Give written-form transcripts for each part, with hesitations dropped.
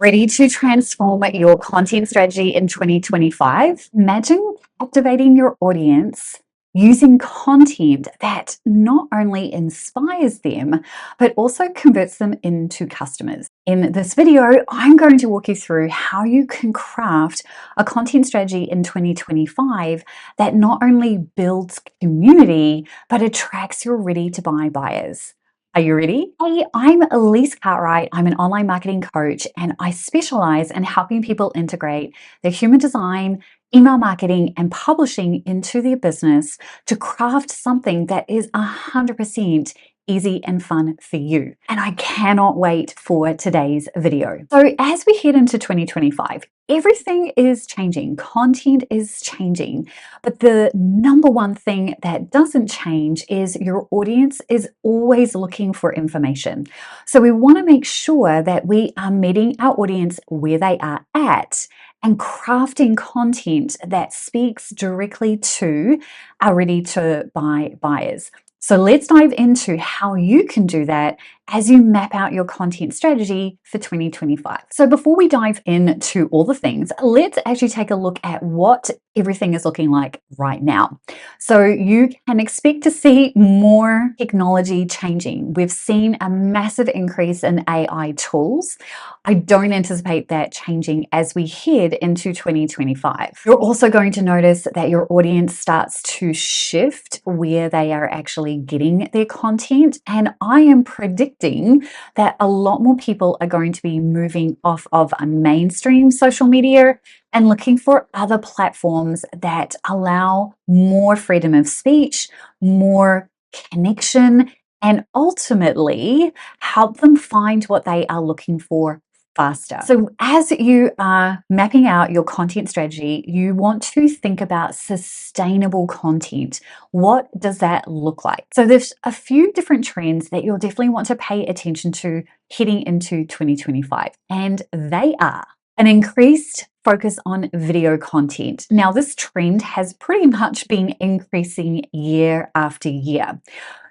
Ready to transform your content strategy in 2025? Imagine captivating your audience using content that not only inspires them, but also converts them into customers. In this video, I'm going to walk you through how you can craft a content strategy in 2025 that not only builds community, but attracts your ready to buy buyers. Are you ready? Hey, I'm Elise Cartwright. I'm an online marketing coach and I specialize in helping people integrate their human design, email marketing, and publishing into their business to craft something that is 100% easy and fun for you. And I cannot wait for today's video. So as we head into 2025, everything is changing. Content is changing. But the number one thing that doesn't change is your audience is always looking for information. So we want to make sure that we are meeting our audience where they are at and crafting content that speaks directly to our ready to buy buyers. So let's dive into how you can do that as you map out your content strategy for 2025. So before we dive into all the things, let's actually take a look at what everything is looking like right now. So you can expect to see more technology changing. We've seen a massive increase in AI tools. I don't anticipate that changing as we head into 2025. You're also going to notice that your audience starts to shift where they are actually getting their content. And I am predicting that a lot more people are going to be moving off of a mainstream social media and looking for other platforms that allow more freedom of speech, more connection, and ultimately help them find what they are looking for faster. So as you are mapping out your content strategy, you want to think about sustainable content. What does that look like? So there's a few different trends that you'll definitely want to pay attention to heading into 2025, and they are an increased focus on video content. Now, this trend has pretty much been increasing year after year.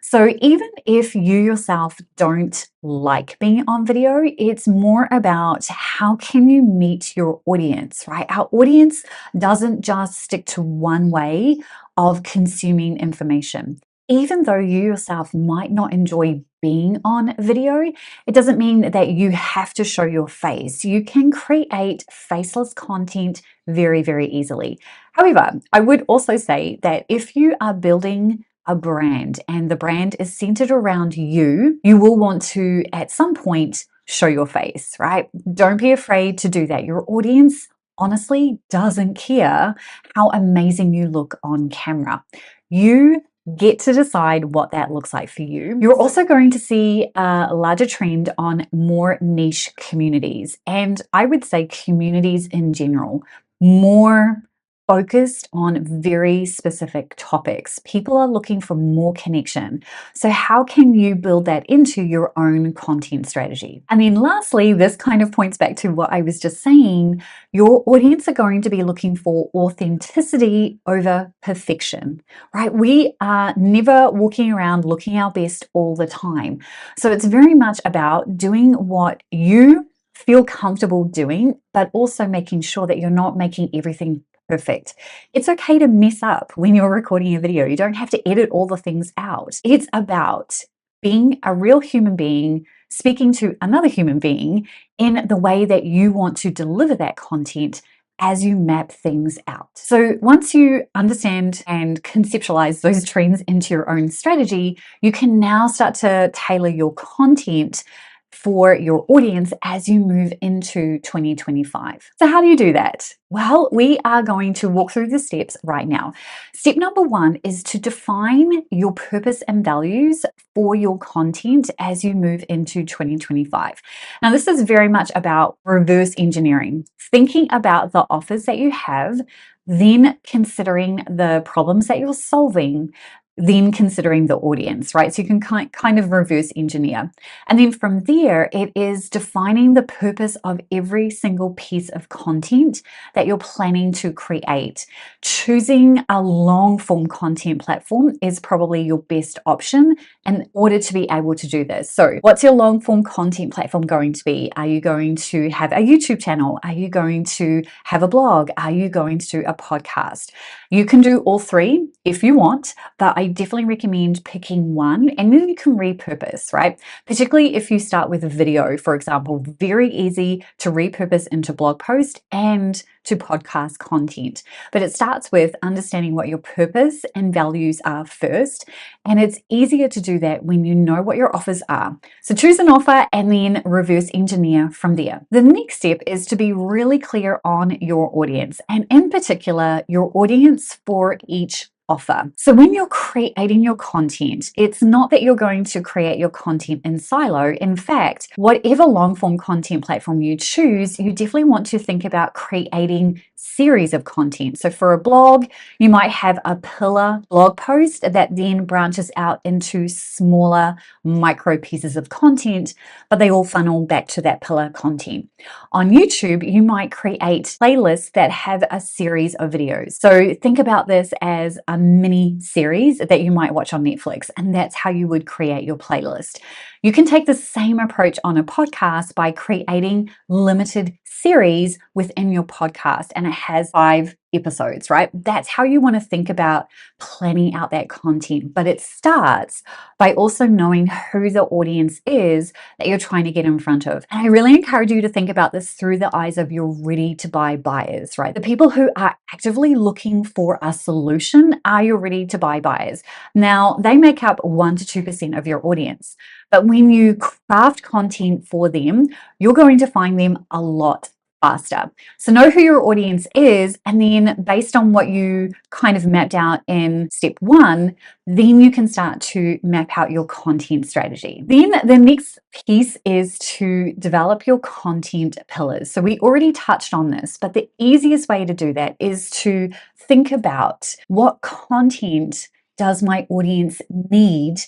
So even if you yourself don't like being on video, it's more about how can you meet your audience, right? Our audience doesn't just stick to one way of consuming information. Even though you yourself might not enjoy being on video, it doesn't mean that you have to show your face. You can create faceless content very, very easily. However, I would also say that if you are building a brand and the brand is centered around you, you will want to at some point show your face, right? Don't be afraid to do that. Your audience honestly doesn't care how amazing you look on camera. You get to decide what that looks like for you. You're also going to see a larger trend on more niche communities, and I would say communities in general, more focused on very specific topics. People are looking for more connection. So how can you build that into your own content strategy? And then lastly, this kind of points back to what I was just saying. Your audience are going to be looking for authenticity over perfection, right? We are never walking around looking our best all the time. So it's very much about doing what you feel comfortable doing, but also making sure that you're not making everything perfect. It's okay to mess up when you're recording a video. You don't have to edit all the things out. It's about being a real human being, speaking to another human being in the way that you want to deliver that content as you map things out. So once you understand and conceptualize those trends into your own strategy, you can now start to tailor your content for your audience as you move into 2025. So how do you do that? Well, we are going to walk through the steps right now. Step number one is to define your purpose and values for your content as you move into 2025. Now, this is very much about reverse engineering, thinking about the offers that you have, then considering the problems that you're solving, then considering the audience, right? So you can kind of reverse engineer. And then from there, it is defining the purpose of every single piece of content that you're planning to create. Choosing a long form content platform is probably your best option in order to be able to do this. So what's your long form content platform going to be? Are you going to have a YouTube channel? Are you going to have a blog? Are you going to do a podcast? You can do all three if you want, but I definitely recommend picking one and then you can repurpose, right? Particularly if you start with a video, for example, very easy to repurpose into blog post and to podcast content. But it starts with understanding what your purpose and values are first. And it's easier to do that when you know what your offers are. So choose an offer and then reverse engineer from there. The next step is to be really clear on your audience, and in particular, your audience for each offer. So when you're creating your content, it's not that you're going to create your content in silo. In fact, whatever long form content platform you choose, you definitely want to think about creating series of content. So for a blog, you might have a pillar blog post that then branches out into smaller micro pieces of content, but they all funnel back to that pillar content. On YouTube, you might create playlists that have a series of videos. So think about this as a mini series that you might watch on Netflix, and that's how you would create your playlist. You can take the same approach on a podcast by creating limited series within your podcast, and it has 5 episodes, right? That's how you want to think about planning out that content. But it starts by also knowing who the audience is that you're trying to get in front of. And I really encourage you to think about this through the eyes of your ready to buy buyers, right? The people who are actively looking for a solution are your ready to buy buyers. Now, they make up 1 to 2% of your audience. But when you craft content for them, you're going to find them a lot faster. So know who your audience is, and then based on what you kind of mapped out in step 1, then you can start to map out your content strategy. Then the next piece is to develop your content pillars. So we already touched on this, but the easiest way to do that is to think about what content does my audience need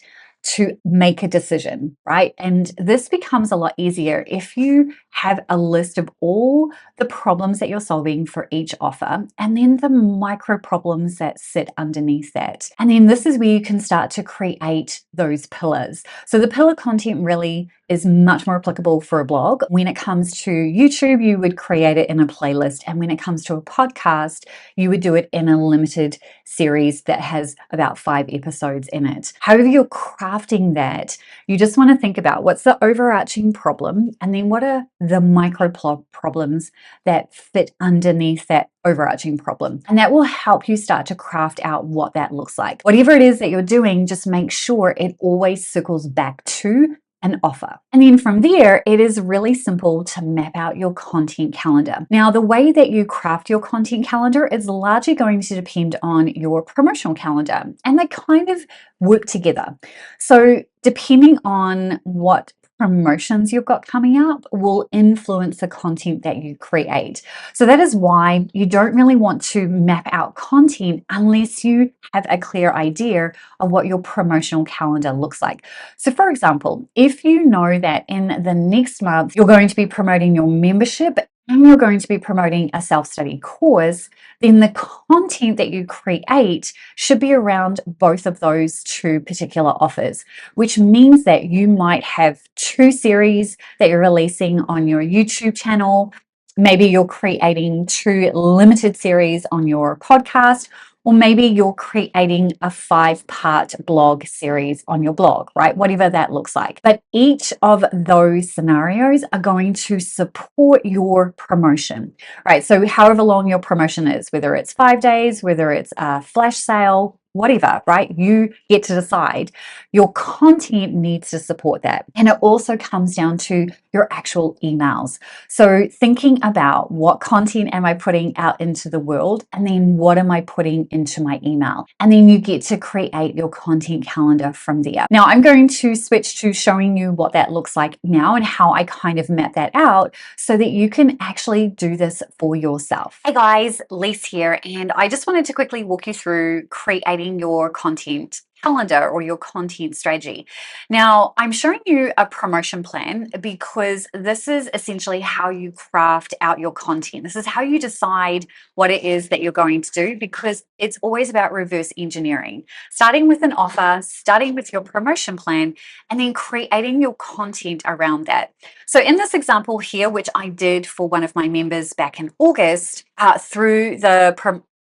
to make a decision, right? And this becomes a lot easier if you have a list of all the problems that you're solving for each offer, and then the micro problems that sit underneath that. And then this is where you can start to create those pillars. So the pillar content really is much more applicable for a blog. When it comes to YouTube, you would create it in a playlist. And when it comes to a podcast, you would do it in a limited series that has about 5 episodes in it. However you're crafting that, you just want to think about what's the overarching problem, and then what are the micro problems that fit underneath that overarching problem. And that will help you start to craft out what that looks like. Whatever it is that you're doing, just make sure it always circles back to an offer. And then from there, it is really simple to map out your content calendar. Now, the way that you craft your content calendar is largely going to depend on your promotional calendar, and they kind of work together. So depending on what promotions you've got coming up will influence the content that you create. So that is why you don't really want to map out content unless you have a clear idea of what your promotional calendar looks like. So for example, if you know that in the next month you're going to be promoting your membership and you're going to be promoting a self-study course, then the content that you create should be around both of those 2 particular offers, which means that you might have 2 series that you're releasing on your YouTube channel. Maybe you're creating 2 limited series on your podcast, or maybe you're creating a 5-part blog series on your blog, right? Whatever that looks like. But each of those scenarios are going to support your promotion, right? So however long your promotion is, whether it's 5 days, whether it's a flash sale, whatever, right? You get to decide. Your content needs to support that. And it also comes down to your actual emails. So thinking about what content am I putting out into the world, and then what am I putting into my email? And then you get to create your content calendar from there. Now I'm going to switch to showing you what that looks like now and how I kind of map that out so that you can actually do this for yourself. Hey guys, Lise here, and I just wanted to quickly walk you through creating your content calendar or your content strategy. Now, I'm showing you a promotion plan because this is essentially how you craft out your content. This is how you decide what it is that you're going to do, because it's always about reverse engineering, starting with an offer, starting with your promotion plan, and then creating your content around that. So in this example here, which I did for one of my members back in August, through the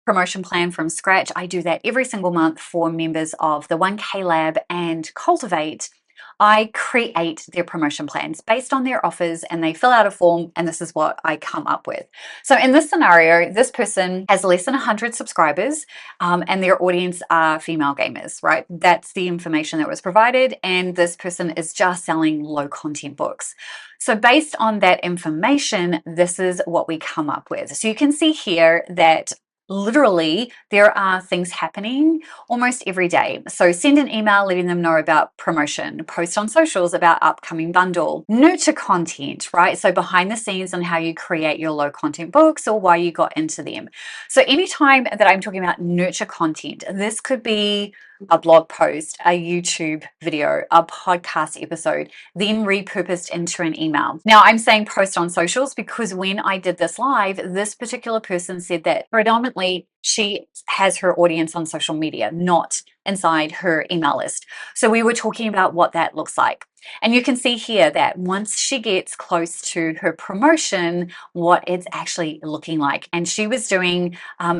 promotion plan from scratch. I do that every single month for members of the 1K Lab and Cultivate. I create their promotion plans based on their offers, and they fill out a form, and this is what I come up with. So in this scenario, this person has less than 100 subscribers, and their audience are female gamers, right? That's the information that was provided, and this person is just selling low content books. So based on that information, this is what we come up with. So you can see here that literally there are things happening almost every day. So send an email letting them know about promotion, post on socials about upcoming bundle, nurture content, right? So behind the scenes on how you create your low content books or why you got into them. So anytime that I'm talking about nurture content, this could be a blog post, a YouTube video, a podcast episode, then repurposed into an email. Now, I'm saying post on socials because when I did this live, this particular person said that predominantly she has her audience on social media, not inside her email list. So we were talking about what that looks like. And you can see here that once she gets close to her promotion, what it's actually looking like. And she was doing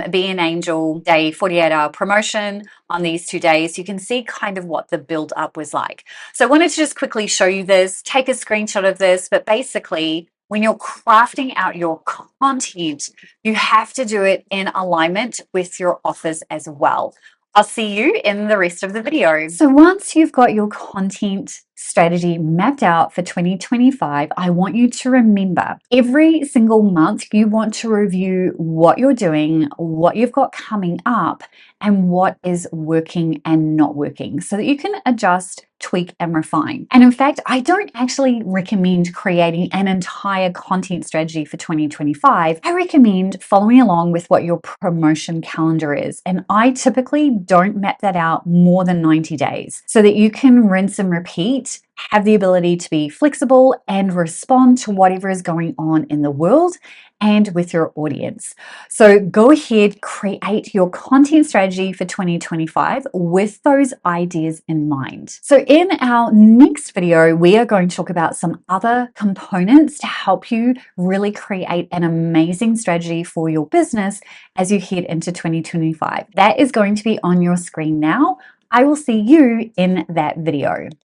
Be an Angel Day 48-hour promotion on these 2 days. You can see kind of what the build up was like. So I wanted to just quickly show you this, take a screenshot of this, but basically when you're crafting out your content, you have to do it in alignment with your offers as well. I'll see you in the rest of the video. So once you've got your content strategy mapped out for 2025, I want you to remember every single month you want to review what you're doing, what you've got coming up, and what is working and not working so that you can adjust, tweak, and refine. And in fact, I don't actually recommend creating an entire content strategy for 2025. I recommend following along with what your promotion calendar is. And I typically don't map that out more than 90 days so that you can rinse and repeat, have the ability to be flexible and respond to whatever is going on in the world and with your audience. So go ahead, create your content strategy for 2025 with those ideas in mind. So in our next video, we are going to talk about some other components to help you really create an amazing strategy for your business as you head into 2025. That is going to be on your screen now. I will see you in that video.